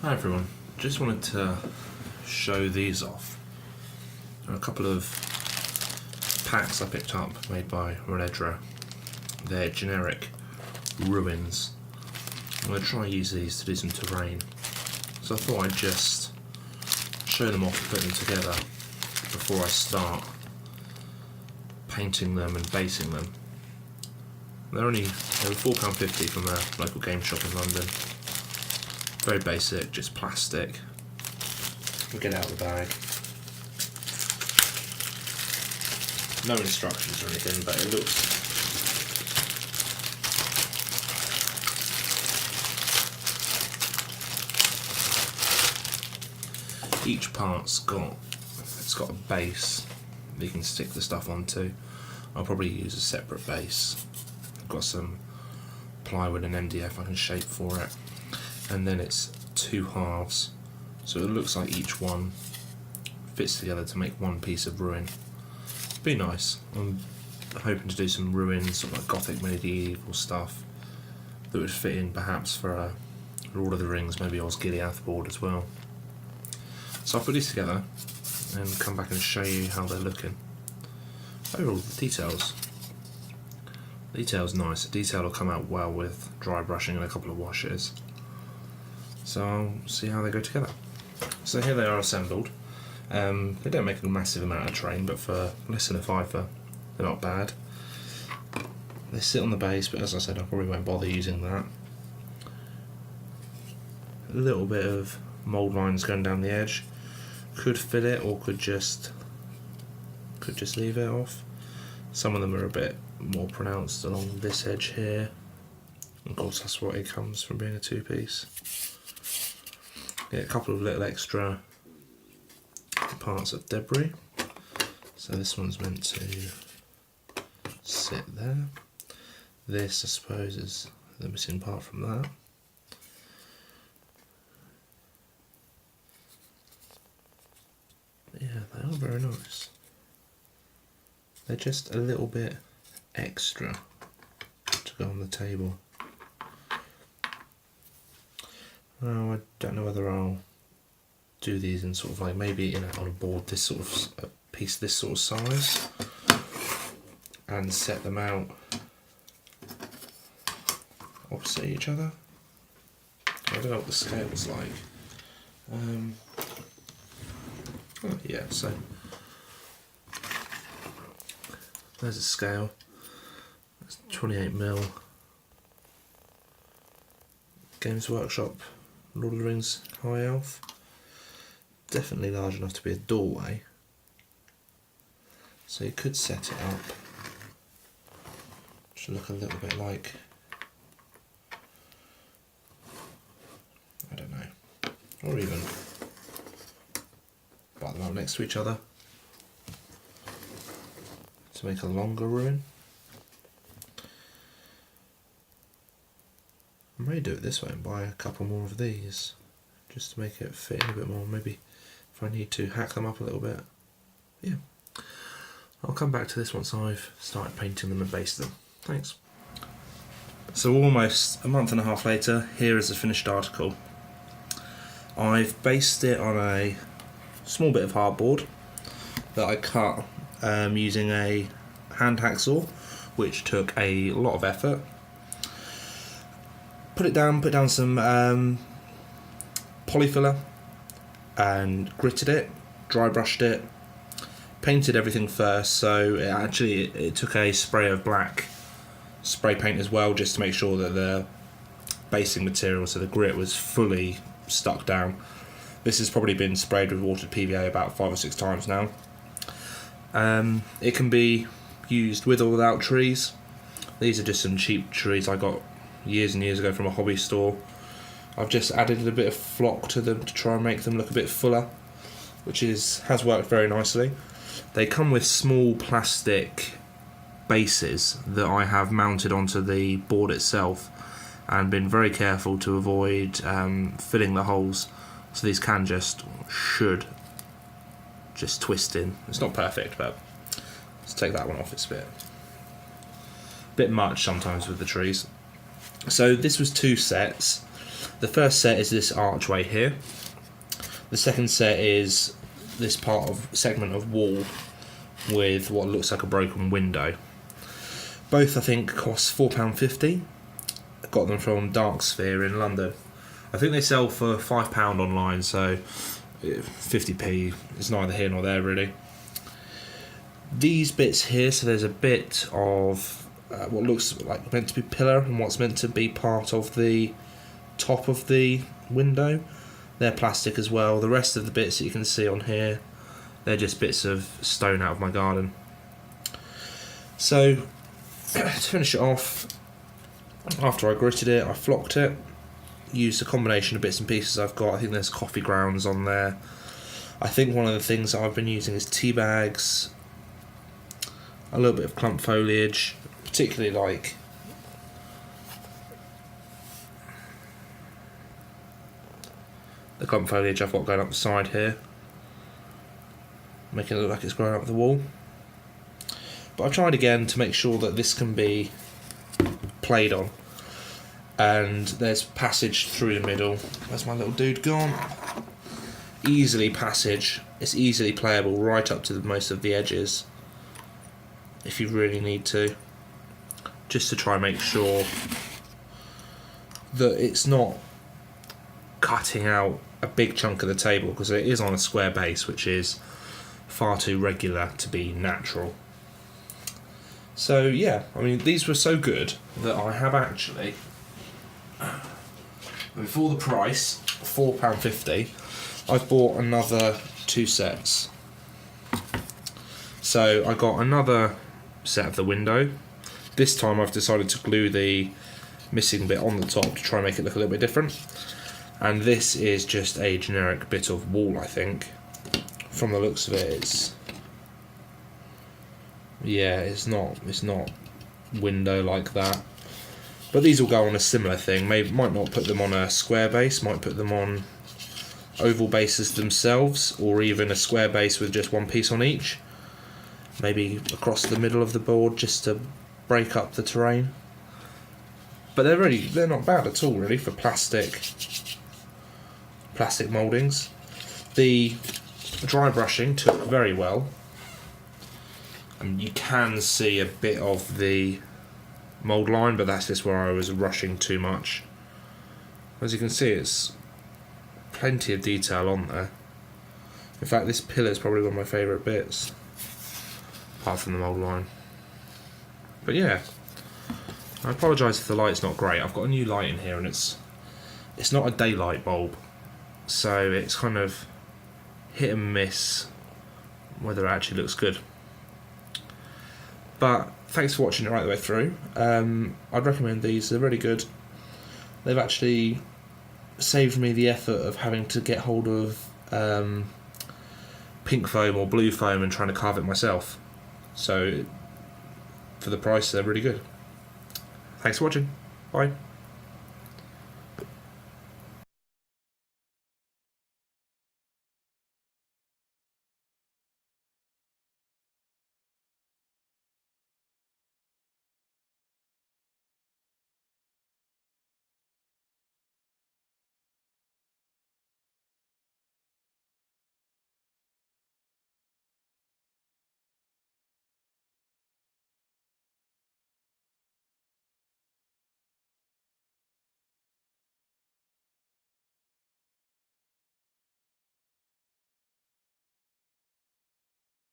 Hi everyone, just wanted to show these off. There are a couple of packs I picked up made by Renendra. They're generic ruins. I'm going to try and use these to do some terrain. So I thought I'd just show them off and put them together before I start painting them and basing them. They were £4.50 from a local game shop in London. Very basic, just plastic. We'll get it out of the bag. No instructions or anything, but it looks each part's got a base that you can stick the stuff onto. I'll probably use a separate base. I've got some plywood and MDF I can shape for it. And then it's two halves, so it looks like each one fits together to make one piece of ruin. Be nice. I'm hoping to do some ruins, sort of like Gothic medieval stuff that would fit in perhaps for a Lord of the Rings, maybe Osgiliath board as well. So I'll put these together and come back and show you how they're looking. Overall, the detail's nice. The detail will come out well with dry brushing and a couple of washes. So I'll see how they go together. So here they are assembled. They don't make a massive amount of terrain, but for less than a fiver, they're not bad. They sit on the base, but as I said, I probably won't bother using that. A little bit of mould lines going down the edge. Could fill it, or could just leave it off. Some of them are a bit more pronounced along this edge here. Of course, that's what it comes from being a two-piece. Get a couple of little extra parts of debris. So this one's meant to sit there. This, I suppose, is the missing part from that. Yeah, they are very nice. They're just a little bit extra to go on the table. Oh, I don't know whether I'll do these in sort of like maybe on a board this sort of a piece this sort of size and set them out opposite each other. I don't know what the scale's like. Oh, yeah, so there's a scale. That's 28mm. Games Workshop Lord of the Rings High Elf. Definitely large enough to be a doorway. So you could set it up. Should look a little bit like, I don't know, or even put them up next to each other to make a longer ruin. I may do it this way and buy a couple more of these just to make it fit in a bit more. Maybe if I need to hack them up a little bit. Yeah, I'll come back to this once I've started painting them and based them. Thanks. So almost a month and a half later, here is the finished article. I've based it on a small bit of hardboard that I cut using a hand hacksaw, which took a lot of effort. Put down some polyfiller and gritted it, dry brushed it, painted everything first, so it took a spray of black spray paint as well, just to make sure that the basing material, so the grit, was fully stuck down. This has probably been sprayed with watered PVA about 5 or 6 times now. It can be used with or without trees. These are just some cheap trees I got years and years ago from a hobby store. I've just added a bit of flock to them to try and make them look a bit fuller, which has worked very nicely. They come with small plastic bases that I have mounted onto the board itself and been very careful to avoid filling the holes, so these should just twist in. It's not perfect, but let's take that one off. It's a bit much sometimes with the trees. So this was 2 sets. The first set is this archway here. The second set is this segment of wall with what looks like a broken window. Both I think cost £4.50. I got them from Dark Sphere in London. I think they sell for £5 online, so 50p is neither here nor there really. These bits here, so there's a bit of what looks like meant to be pillar and what's meant to be part of the top of the window. They're plastic as well. The rest of the bits that you can see on here, they're just bits of stone out of my garden. So to finish it off, after I gritted it, I flocked it, used a combination of bits and pieces I've got. I think there's coffee grounds on there. I think one of the things that I've been using is tea bags, a little bit of clump foliage, particularly like the clump foliage I've got going up the side here, making it look like it's growing up the wall. But I've tried again to make sure that this can be played on, and there's passage through the middle. Where's my little dude gone? It's easily playable right up to most of the edges if you really need to, just to try and make sure that it's not cutting out a big chunk of the table, because it is on a square base, which is far too regular to be natural. So yeah, I mean, these were so good that I have actually, for the price, £4.50, I've bought another 2 sets. So I got another set of the window. This time I've decided to glue the missing bit on the top to try and make it look a little bit different. And this is just a generic bit of wall, I think. From the looks of it, it's not window like that. But these will go on a similar thing. Might not put them on a square base, might put them on oval bases themselves, or even a square base with just one piece on each. Maybe across the middle of the board just to break up the terrain. But they're not bad at all really for plastic mouldings. The dry brushing took very well, and you can see a bit of the mould line, but that's just where I was rushing too much. As you can see, it's plenty of detail on there. In fact, this pillar is probably one of my favourite bits, apart from the mould line. But yeah, I apologise if the light's not great. I've got a new light in here, and it's not a daylight bulb, so it's kind of hit and miss whether it actually looks good. But thanks for watching it right the way through. I'd recommend these, they're really good. They've actually saved me the effort of having to get hold of pink foam or blue foam and trying to carve it myself. So for the price, they're really good. Thanks for watching. Bye.